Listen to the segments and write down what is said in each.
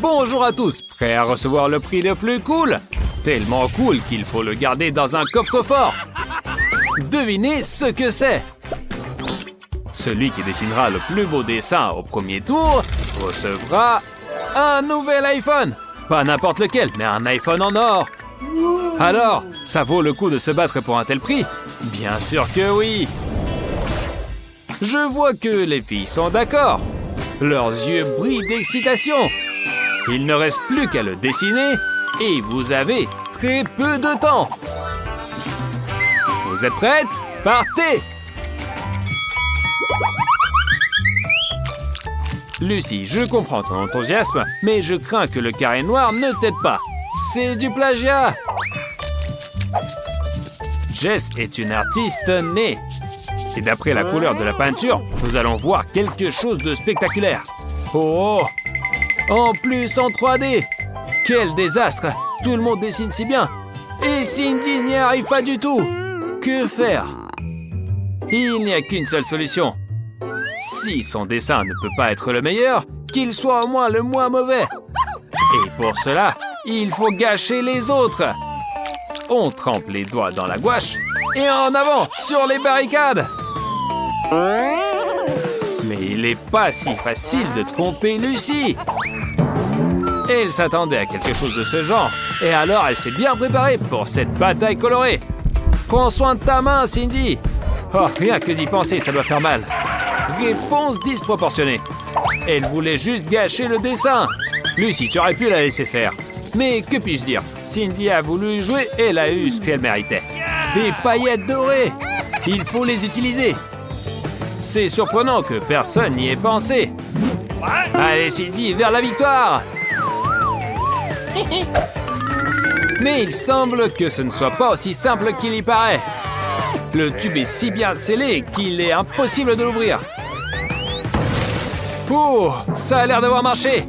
Bonjour à tous, prêts à recevoir le prix le plus cool? Tellement cool qu'il faut le garder dans un coffre-fort. Devinez ce que c'est. Celui qui dessinera le plus beau dessin au premier tour recevra un nouvel iPhone. Pas n'importe lequel, mais un iPhone en or. Alors, ça vaut le coup de se battre pour un tel prix? Bien sûr que oui. Je vois que les filles sont d'accord. Leurs yeux brillent d'excitation. Il ne reste plus qu'à le dessiner et vous avez très peu de temps. Vous êtes prêtes? Partez! Lucie, je comprends ton enthousiasme, mais je crains que le carré noir ne t'aide pas. C'est du plagiat! Jess est une artiste née. Et d'après la couleur de la peinture, nous allons voir quelque chose de spectaculaire. Oh! En plus en 3D! Quel désastre! Tout le monde dessine si bien! Et Cindy n'y arrive pas du tout! Que faire? Il n'y a qu'une seule solution. Si son dessin ne peut pas être le meilleur, qu'il soit au moins le moins mauvais. Et pour cela, il faut gâcher les autres. On trempe les doigts dans la gouache et en avant sur les barricades. Mais il n'est pas si facile de tromper Lucie. Elle s'attendait à quelque chose de ce genre, et alors elle s'est bien préparée pour cette bataille colorée. Prends soin de ta main, Cindy. Oh, rien que d'y penser, ça doit faire mal. Réponse disproportionnée. Elle voulait juste gâcher le dessin. Lucie, tu aurais pu la laisser faire. Mais que puis-je dire? Cindy a voulu jouer et elle a eu ce qu'elle méritait. Des paillettes dorées. Il faut les utiliser. C'est surprenant que personne n'y ait pensé. Allez, Cindy, vers la victoire! Mais il semble que ce ne soit pas aussi simple qu'il y paraît. Le tube est si bien scellé qu'il est impossible de l'ouvrir. Oh, ça a l'air d'avoir marché.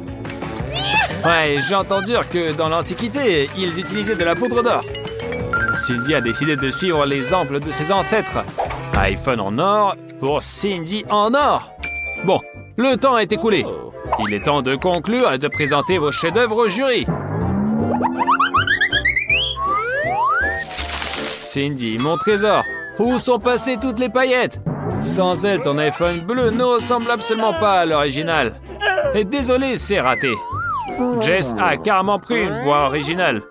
Ouais, j'ai entendu dire que dans l'Antiquité, ils utilisaient de la poudre d'or. Cindy a décidé de suivre l'exemple de ses ancêtres. iPhone en or pour Cindy en or. Bon, le temps est écoulé. Il est temps de conclure et de présenter vos chefs-d'œuvre au jury. Cindy, mon trésor, où sont passées toutes les paillettes? Sans elle, ton iPhone bleu ne ressemble absolument pas à l'original. Et désolé, c'est raté. Jess a carrément pris une voie originale.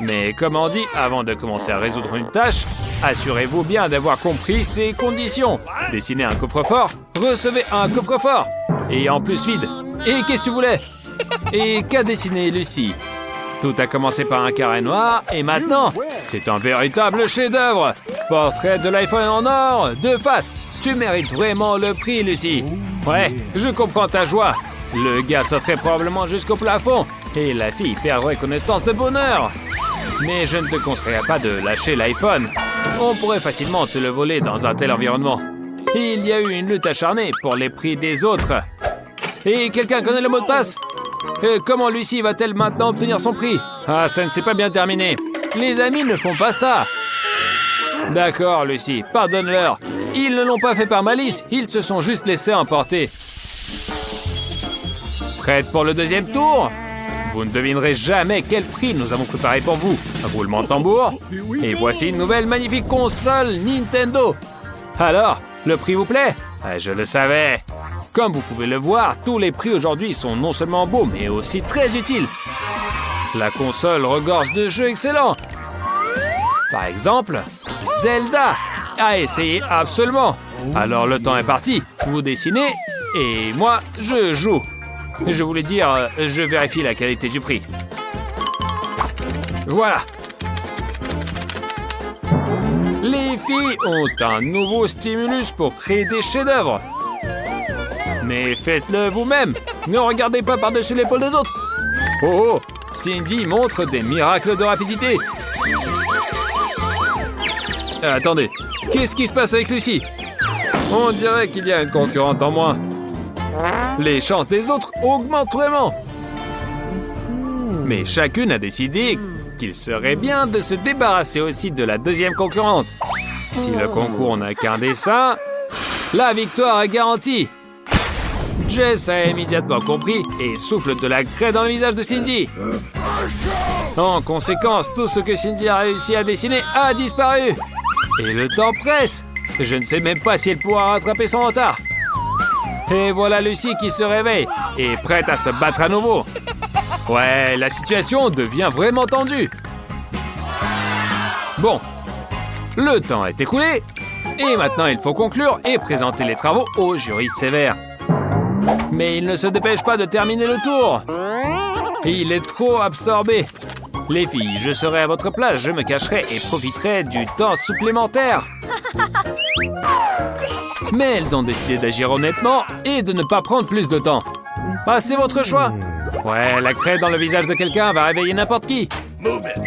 Mais comme on dit, avant de commencer à résoudre une tâche, assurez-vous bien d'avoir compris ces conditions. Dessinez un coffre-fort, recevez un coffre-fort. Et en plus vide. Et qu'est-ce que tu voulais? Et qu'a dessiné Lucie? Tout a commencé par un carré noir et maintenant, c'est un véritable chef-d'œuvre. Portrait de l'iPhone en or, de face. Tu mérites vraiment le prix, Lucie. Ouais, je comprends ta joie. Le gars sauterait probablement jusqu'au plafond et la fille perdrait connaissance de bonheur. Mais je ne te conseillerais pas de lâcher l'iPhone. On pourrait facilement te le voler dans un tel environnement. Il y a eu une lutte acharnée pour les prix des autres. Et quelqu'un connaît le mot de passe? Comment Lucie va-t-elle maintenant obtenir son prix? Ah, ça ne s'est pas bien terminé. Les amis ne font pas ça. D'accord, Lucie, pardonne-leur. Ils ne l'ont pas fait par malice, ils se sont juste laissés emporter. Prête pour le deuxième tour? Vous ne devinerez jamais quel prix nous avons préparé pour vous. Roulement de tambour. Et voici une nouvelle magnifique console Nintendo. Alors, le prix vous plaît? Je le savais. Comme vous pouvez le voir, tous les prix aujourd'hui sont non seulement beaux, mais aussi très utiles. La console regorge de jeux excellents. Par exemple, Zelda. À essayer absolument. Alors le temps est parti. Vous dessinez et moi, je joue. Je voulais dire, je vérifie la qualité du prix. Voilà. Les filles ont un nouveau stimulus pour créer des chefs-d'œuvre. Mais faites-le vous-même. Ne regardez pas par-dessus l'épaule des autres. Oh, Cindy montre des miracles de rapidité. Attendez, qu'est-ce qui se passe avec Lucie? On dirait qu'il y a une concurrente en moins. Les chances des autres augmentent vraiment. Mais chacune a décidé qu'il serait bien de se débarrasser aussi de la deuxième concurrente. Si le concours n'a qu'un dessin, la victoire est garantie. Jess a immédiatement compris et souffle de la craie dans le visage de Cindy. En conséquence, tout ce que Cindy a réussi à dessiner a disparu. Et le temps presse. Je ne sais même pas si elle pourra rattraper son retard. Et voilà Lucy qui se réveille et prête à se battre à nouveau. Ouais, la situation devient vraiment tendue. Bon, le temps est écoulé et maintenant il faut conclure et présenter les travaux au jury sévère. Mais il ne se dépêche pas de terminer le tour. Il est trop absorbé. Les filles, je serai à votre place, je me cacherai et profiterai du temps supplémentaire. Mais elles ont décidé d'agir honnêtement et de ne pas prendre plus de temps. Ah, c'est votre choix. Ouais, la craie dans le visage de quelqu'un va réveiller n'importe qui.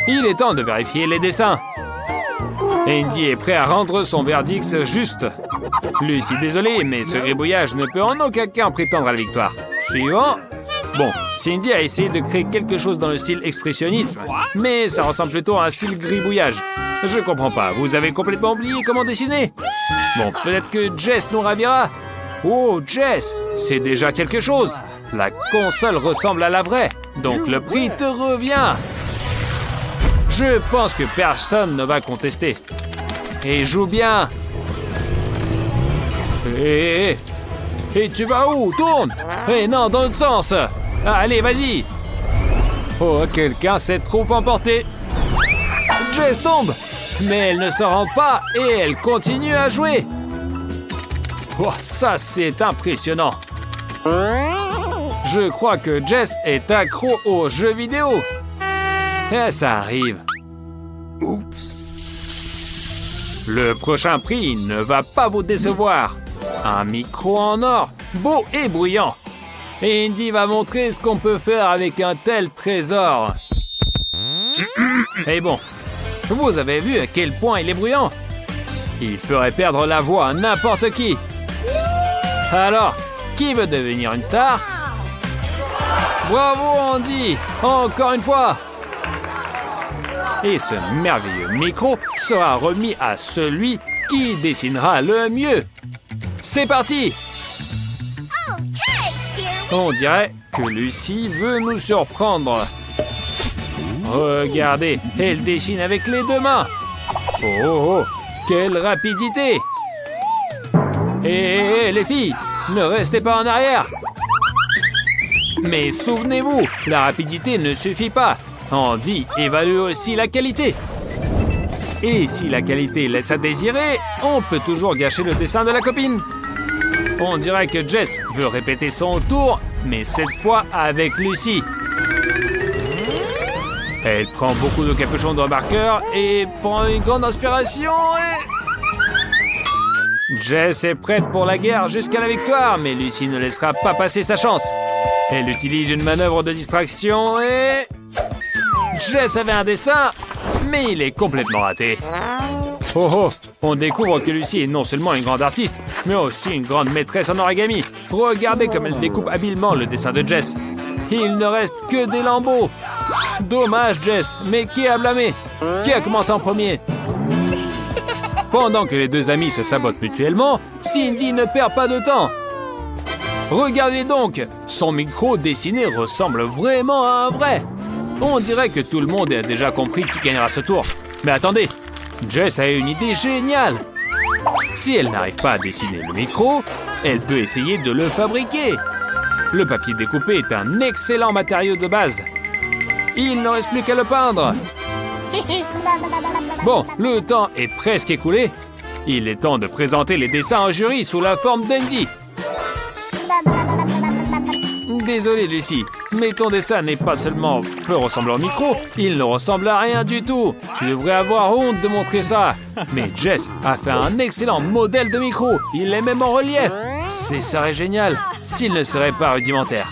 Il est temps de vérifier les dessins. Andy est prêt à rendre son verdict juste. Lucy, désolé, mais ce gribouillage ne peut en aucun cas prétendre à la victoire. Suivant. Bon, Cindy a essayé de créer quelque chose dans le style expressionnisme, mais ça ressemble plutôt à un style gribouillage. Je comprends pas, vous avez complètement oublié comment dessiner? Bon, peut-être que Jess nous ravira. Oh, Jess, c'est déjà quelque chose. La console ressemble à la vraie, donc le prix te revient. Je pense que personne ne va contester. Et joue bien. Et tu vas où? Tourne. Et non, dans l'autre sens. Allez, vas-y. Oh, quelqu'un s'est trop emporté. Jess tombe. Mais elle ne s'en rend pas et elle continue à jouer. Oh, ça, c'est impressionnant. Je crois que Jess est accro aux jeux vidéo. Et ça arrive. Oups. Le prochain prix ne va pas vous décevoir. Un micro en or, beau et bruyant. Et Andy va montrer ce qu'on peut faire avec un tel trésor. Et bon, vous avez vu à quel point il est bruyant? Il ferait perdre la voix à n'importe qui. Alors, qui veut devenir une star? Bravo Andy, encore une fois. Et ce merveilleux micro sera remis à celui qui dessinera le mieux. C'est parti! On dirait que Lucy veut nous surprendre. Regardez, elle dessine avec les deux mains. Oh, quelle rapidité! Hé, les filles, ne restez pas en arrière. Mais souvenez-vous, la rapidité ne suffit pas. Andy évalue aussi la qualité. Et si la qualité laisse à désirer, on peut toujours gâcher le dessin de la copine. On dirait que Jess veut répéter son tour, mais cette fois avec Lucy. Elle prend beaucoup de capuchons de remarqueur et prend une grande inspiration et... Jess est prête pour la guerre jusqu'à la victoire, mais Lucy ne laissera pas passer sa chance. Elle utilise une manœuvre de distraction et... Jess avait un dessin, mais il est complètement raté. Oh, on découvre que Lucy est non seulement une grande artiste, mais aussi une grande maîtresse en origami. Regardez comme elle découpe habilement le dessin de Jess. Il ne reste que des lambeaux. Dommage, Jess, mais qui a blâmé? Qui a commencé en premier? Pendant que les deux amis se sabotent mutuellement, Cindy ne perd pas de temps. Regardez donc, son micro dessiné ressemble vraiment à un vrai. On dirait que tout le monde a déjà compris qui gagnera ce tour. Mais attendez, Jess a une idée géniale. Si elle n'arrive pas à dessiner le micro, elle peut essayer de le fabriquer. Le papier découpé est un excellent matériau de base. Il ne reste plus qu'à le peindre. Bon, le temps est presque écoulé. Il est temps de présenter les dessins au jury sous la forme d'Andy. Désolé Lucy, mais ton dessin n'est pas seulement peu ressemblant au micro, il ne ressemble à rien du tout. Tu devrais avoir honte de montrer ça. Mais Jess a fait un excellent modèle de micro. Il est même en relief. C'est serait génial s'il ne serait pas rudimentaire.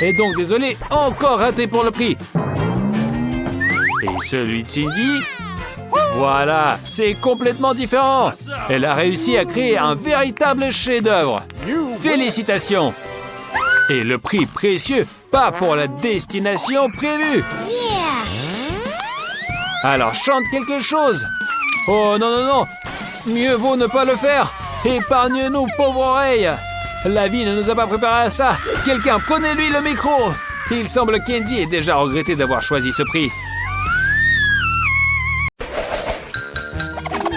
Et donc désolé, encore raté pour le prix. Et celui de Cindy? Voilà, c'est complètement différent. Elle a réussi à créer un véritable chef-d'œuvre. Félicitations. Et le prix précieux, pas pour la destination prévue. Alors chante quelque chose. Oh non, non, non. Mieux vaut ne pas le faire. Épargne-nous, pauvre oreille. La vie ne nous a pas préparé à ça. Quelqu'un, prenez-lui le micro. Il semble qu'Andy ait déjà regretté d'avoir choisi ce prix.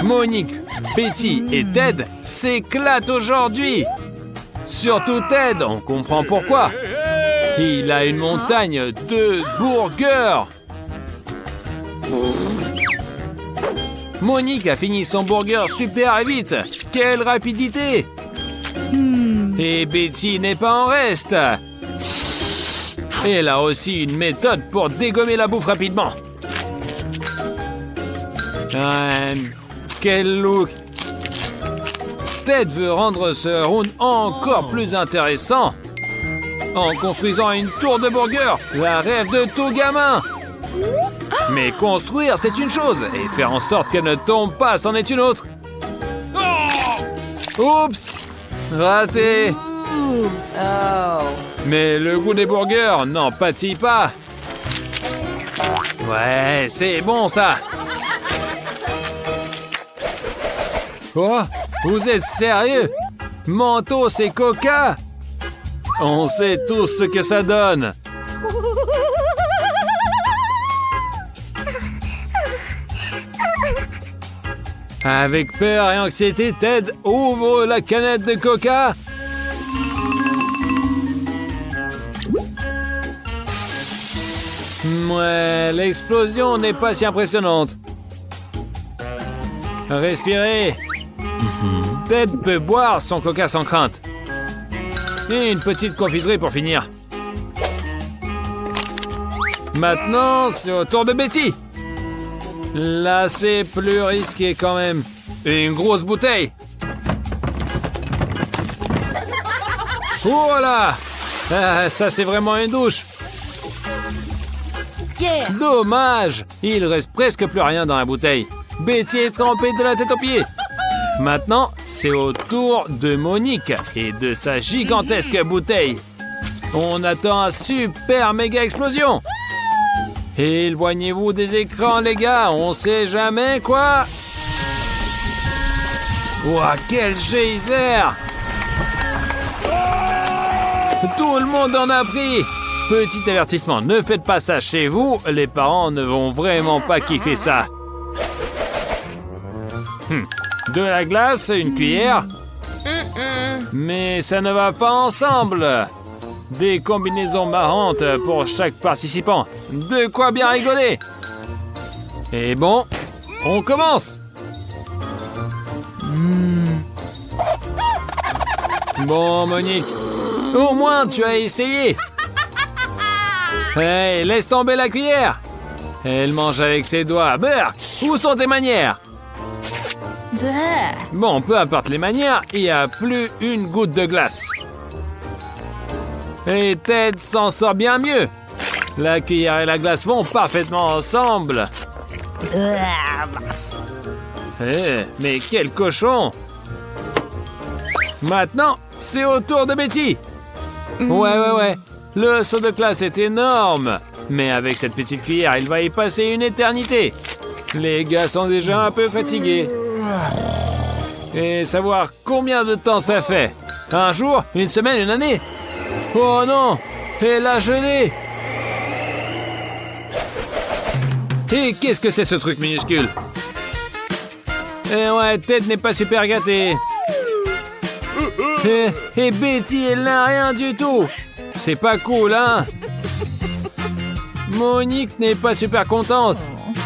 Monique, Betty et Ted s'éclatent aujourd'hui. Surtout Ted, on comprend pourquoi. Il a une montagne de burgers. Monique a fini son burger super vite. Quelle rapidité! Et Betty n'est pas en reste. Elle a aussi une méthode pour dégommer la bouffe rapidement. Quel look! Ted veut rendre ce round encore plus intéressant en construisant une tour de burger, la rêve de tout gamin. Mais construire, c'est une chose, et faire en sorte qu'elle ne tombe pas, c'en est une autre. Oups! Raté! Mais le goût des burgers n'en pâtit pas. Ouais, c'est bon ça. Oh, vous êtes sérieux? Mentos et Coca? On sait tous ce que ça donne. Avec peur et anxiété, Ted ouvre la canette de Coca. Ouais, l'explosion n'est pas si impressionnante. Respirez. Ted peut boire son Coca sans crainte. Et une petite confiserie pour finir. Maintenant, c'est au tour de Betty. Là, c'est plus risqué quand même. Une grosse bouteille. Voilà. Ça, c'est vraiment une douche. Dommage. Il reste presque plus rien dans la bouteille. Betty est trempée de la tête aux pieds. Maintenant, c'est au tour de Monique et de sa gigantesque bouteille. On attend un super méga explosion. Éloignez-vous des écrans, les gars, on sait jamais quoi. Ouah, quel geyser! Tout le monde en a pris. Petit avertissement, ne faites pas ça chez vous, les parents ne vont vraiment pas kiffer ça. De la glace, une cuillère. Mais ça ne va pas ensemble. Des combinaisons marrantes pour chaque participant. De quoi bien rigoler. Et bon, on commence. Bon, Monique, au moins tu as essayé. Hey, laisse tomber la cuillère. Elle mange avec ses doigts. Burk, où sont tes manières? Bon, peu importe les manières, il n'y a plus une goutte de glace. Et Ted s'en sort bien mieux. La cuillère et la glace vont parfaitement ensemble. Mais quel cochon! Maintenant, c'est au tour de Betty. Ouais. Le saut de classe est énorme. Mais avec cette petite cuillère, il va y passer une éternité. Les gars sont déjà un peu fatigués. Et savoir combien de temps ça fait. Un jour, une semaine, une année. Oh non! Elle a gelé! Et qu'est-ce que c'est ce truc minuscule? Ouais, Ted n'est pas super gâté. Et Betty, elle n'a rien du tout. C'est pas cool, hein? Monique n'est pas super contente.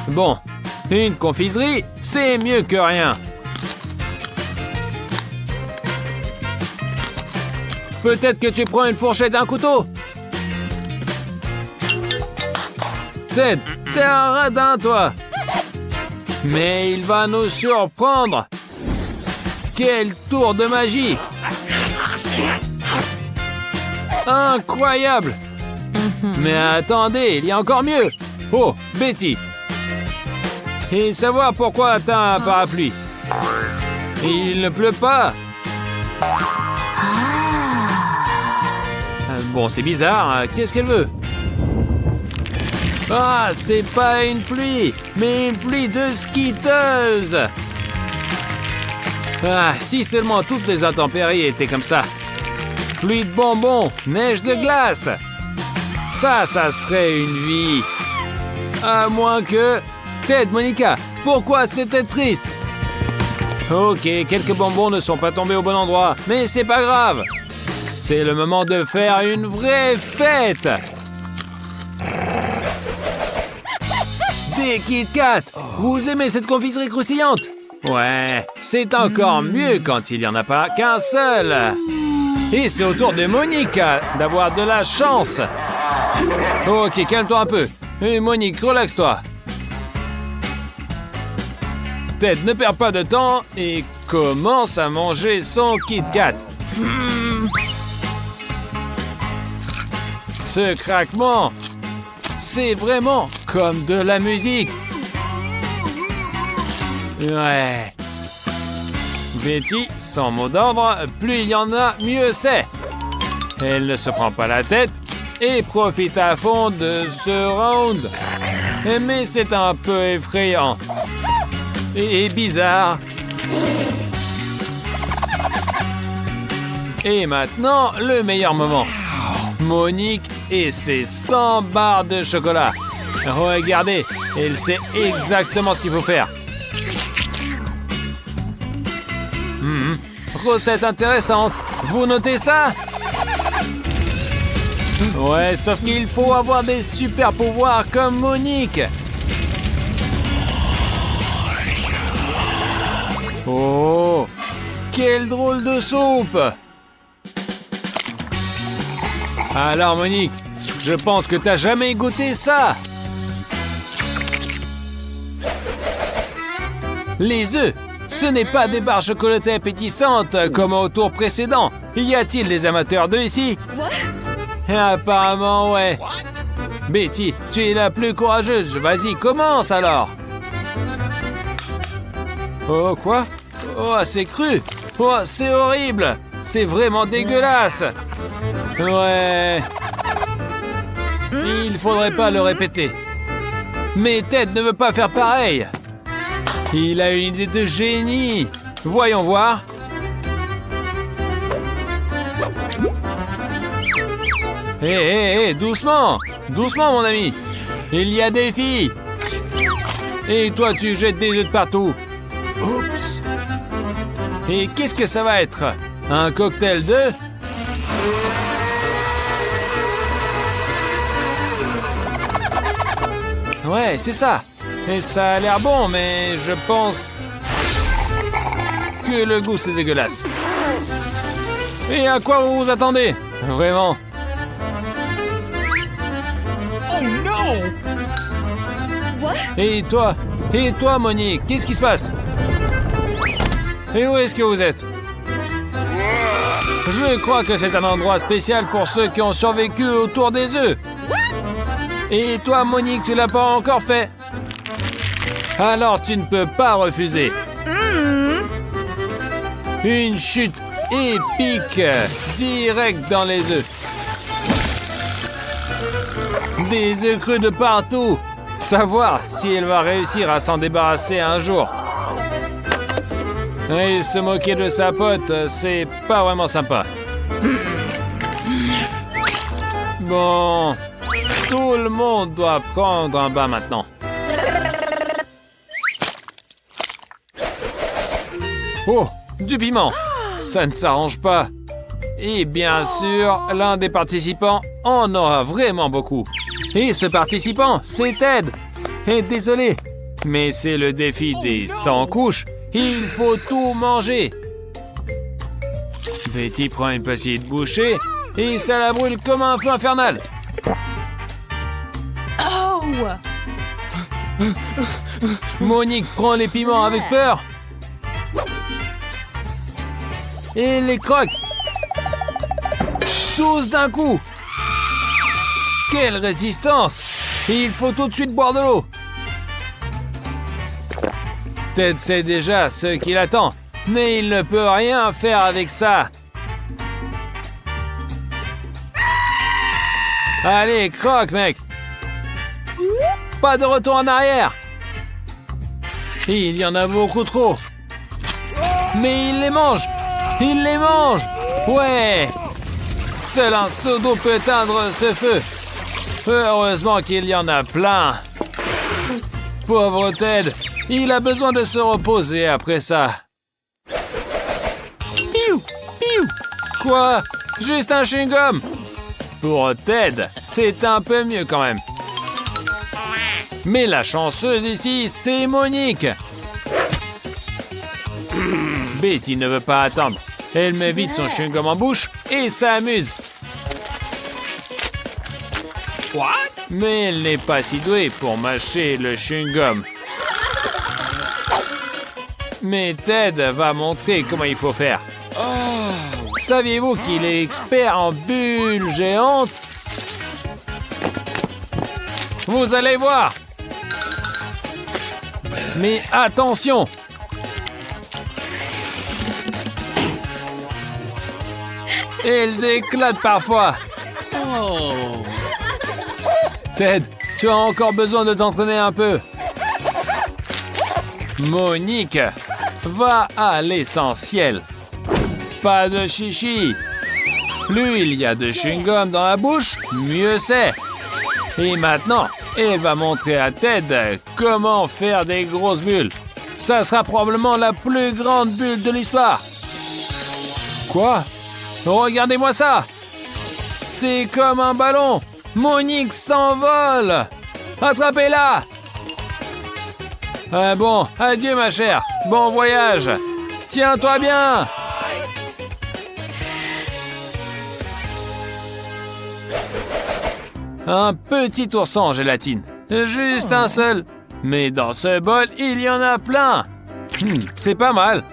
Bon, une confiserie, c'est mieux que rien. Peut-être que tu prends une fourchette et un couteau. Ted, t'es un radin, toi. Mais il va nous surprendre. Quel tour de magie. Incroyable. Mais attendez, il y a encore mieux. Oh, Betty. Et savoir pourquoi t'as un parapluie. Il ne pleut pas. Bon, c'est bizarre. Qu'est-ce qu'elle veut? Ah, c'est pas une pluie, mais une pluie de Skittles. Ah, si seulement toutes les intempéries étaient comme ça. Pluie de bonbons, neige de glace. Ça serait une vie. À moins que... Ted, Monica, pourquoi c'était triste? Ok, quelques bonbons ne sont pas tombés au bon endroit, mais c'est pas grave. C'est le moment de faire une vraie fête. Des Kit Kat! Vous aimez cette confiserie croustillante? Ouais, c'est encore mieux quand il n'y en a pas qu'un seul. Et c'est au tour de Monica d'avoir de la chance. Ok, calme-toi un peu. Et Monique, relaxe-toi. Ted ne perd pas de temps et commence à manger son Kit Kat. Ce craquement, c'est vraiment comme de la musique. Ouais. Betty, sans mot d'ordre, plus il y en a, mieux c'est. Elle ne se prend pas la tête et profite à fond de ce round. Mais c'est un peu effrayant. Et bizarre. Et maintenant, le meilleur moment. Monique et ses 100 barres de chocolat. Regardez, elle sait exactement ce qu'il faut faire. Recette intéressante. Vous notez ça? Ouais, sauf qu'il faut avoir des super pouvoirs comme Monique. Oh, quelle drôle de soupe! Alors Monique, je pense que t'as jamais goûté ça. Les œufs, ce n'est pas des barres chocolatées appétissantes comme au tour précédent. Y a-t-il des amateurs d'œufs ici? Apparemment, ouais. Betty, tu es la plus courageuse. Vas-y, commence alors. Oh, quoi? Oh, c'est cru. Oh, c'est horrible. C'est vraiment dégueulasse. Ouais. Il faudrait pas le répéter. Mais Ted ne veut pas faire pareil. Il a une idée de génie. Voyons voir. Hé, doucement. Doucement, mon ami. Il y a des filles. Et toi, tu jettes des œufs de partout. Oups. Et qu'est-ce que ça va être? Un cocktail d'œufs? Ouais, c'est ça. Et ça a l'air bon, mais je pense que le goût, c'est dégueulasse. Et à quoi vous vous attendez? Vraiment? Oh non! Et toi, Monique, qu'est-ce qui se passe? Et où est-ce que vous êtes? Je crois que c'est un endroit spécial pour ceux qui ont survécu autour des œufs. Et toi, Monique, tu l'as pas encore fait? Alors tu ne peux pas refuser. Une chute épique, direct dans les œufs. Des œufs crus de partout. Savoir si elle va réussir à s'en débarrasser un jour. Et se moquer de sa pote, c'est pas vraiment sympa. Bon, tout le monde doit prendre un bain maintenant. Oh, du piment. Ça ne s'arrange pas. Et bien sûr, l'un des participants en aura vraiment beaucoup. Et ce participant, c'est Ted. Et désolé, mais c'est le défi des 100 couches. Il faut tout manger. Betty prend une petite bouchée et ça la brûle comme un feu infernal. Oh! Monique prend les piments avec peur. Et les croque. Tous d'un coup. Quelle résistance! Il faut tout de suite boire de l'eau. Ted sait déjà ce qu'il attend, mais il ne peut rien faire avec ça. Allez, croque, mec. Pas de retour en arrière. Il y en a beaucoup trop. Mais il les mange. Il les mange. Ouais. Seul un seau d'eau peut éteindre ce feu. Heureusement qu'il y en a plein. Pauvre Ted, il a besoin de se reposer après ça. Piou, piou. Quoi? Juste un chewing-gum? Pour Ted, c'est un peu mieux quand même. Mais la chanceuse ici, c'est Monique. Betty ne veut pas attendre. Elle met vite son chewing-gum en bouche et s'amuse. What? Mais elle n'est pas si douée pour mâcher le chewing-gum. Mais Ted va montrer comment il faut faire. Saviez-vous qu'il est expert en bulles géantes? Vous allez voir. Mais attention! Elles éclatent parfois. Ted, tu as encore besoin de t'entraîner un peu. Monique, va à l'essentiel. Pas de chichi. Plus il y a de chewing-gum dans la bouche, mieux c'est. Et maintenant, elle va montrer à Ted comment faire des grosses bulles. Ça sera probablement la plus grande bulle de l'histoire. Quoi? Regardez-moi ça! C'est comme un ballon! Monique s'envole! Attrapez-la! Bon, adieu ma chère. Bon voyage. Tiens-toi bien. Un petit ourson en gélatine. Juste un seul. Mais dans ce bol, il y en a plein. C'est pas mal.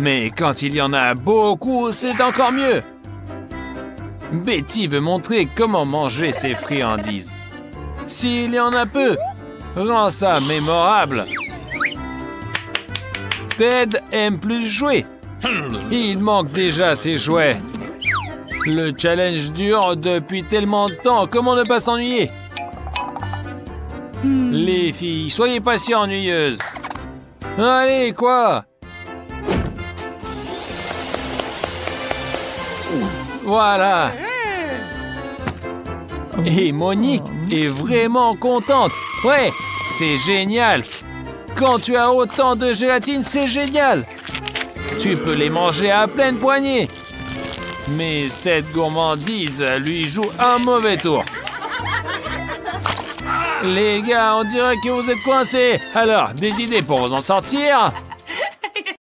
Mais quand il y en a beaucoup, c'est encore mieux. Betty veut montrer comment manger ses friandises. S'il y en a peu, rend ça mémorable. Ted aime plus jouer. Il manque déjà ses jouets. Le challenge dure depuis tellement de temps, comment ne pas s'ennuyer? Les filles, soyez pas si ennuyeuses. Allez, quoi? Voilà. Et Monique est vraiment contente. Ouais, c'est génial. Quand tu as autant de gélatine, c'est génial. Tu peux les manger à pleine poignée. Mais cette gourmandise lui joue un mauvais tour. Les gars, on dirait que vous êtes coincés. Alors, des idées pour vous en sortir?